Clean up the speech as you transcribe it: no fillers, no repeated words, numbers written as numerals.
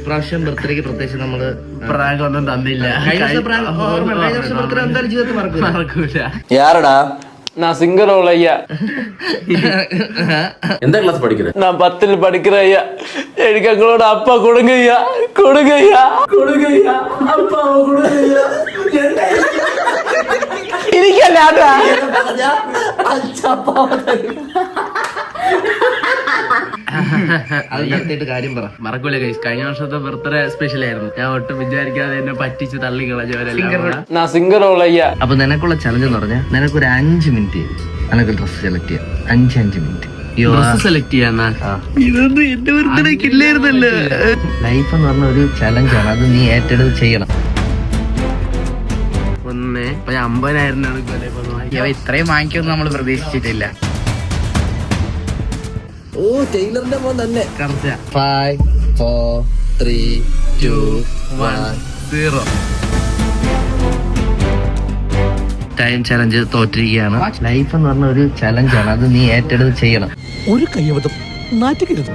പ്രാവശ്യം ബർത്ത്ഡേക്ക് പ്രത്യേകിച്ച് നമ്മള് പ്രാങ്ക് ഒന്നും തന്നില്ല. കഴിഞ്ഞ വർഷം ബർത്ത്ഡേ എന്തായാലും ജീവിതത്തിൽ മറക്കൂല. யாரடா? நான் சிங்கரோல் ஐயா. எந்த கிளாஸ் படிக்கிற? நான் 10ல் படிக்கிறேன் ஐயா. எனக்கு எங்களோட அப்பா கொடுங்க ஐயா, கொடுங்க ஐயா, கொடுங்க ஐயா, அப்பா கொடுங்க ஐயா. ഇരിക്കല്ലാട്ടാ. അത് നിർത്തിയിട്ട് കാര്യം പറ. മറക്കൂല ഗൈസ്, കഴിഞ്ഞ വർഷത്തെ ബർത്ത്ഡേ സ്പെഷ്യൽ ആയിരുന്നു. ഞാൻ ഒട്ടും വിചാരിക്കാതെ എന്നെ പറ്റിച്ച് തള്ളിക്കളഞ്ഞവരെല്ലാം. நான் സിംഗറോൾ ஐயா. അപ്പൊ നിനക്കുള്ള ചലഞ്ച് എന്ന് പറഞ്ഞാൽ നിനക്കൊരു 5 മിനിറ്റ് നിനക്ക് ഡ്രസ് സെലക്ട് ചെയ്യാം. 5 മിനിറ്റ് സെലക്ട് ചെയ്യാന്നാ. ഇതൊന്നും എന്റെ ബർത്ത്ഡേക്ക് ഇല്ലായിരുന്നല്ലോ. ലൈഫ് എന്ന് പറഞ്ഞ ഒരു ചലഞ്ചാണ്, അത് നീ ഏറ്റെടുത്ത് ചെയ്യണം. ഒന്ന് 50,000 ഇത്രയും വാങ്ങിക്കുമെന്ന് നമ്മൾ പ്രതീക്ഷിച്ചിട്ടില്ല. ഓ ടൈലറിന്റെ മോൻ തന്നെ. 5 4 3 2 1 0. Time challenge തോറ്റിരിക്കുകയാണ്. ലൈഫ് എന്ന് പറഞ്ഞ ഒരു ചലഞ്ചാണ്, അത് നീ ഏറ്റെടുത്ത് ചെയ്യണം. ഒരു കയ്യബദ്ധം നാറ്റുകരുത്.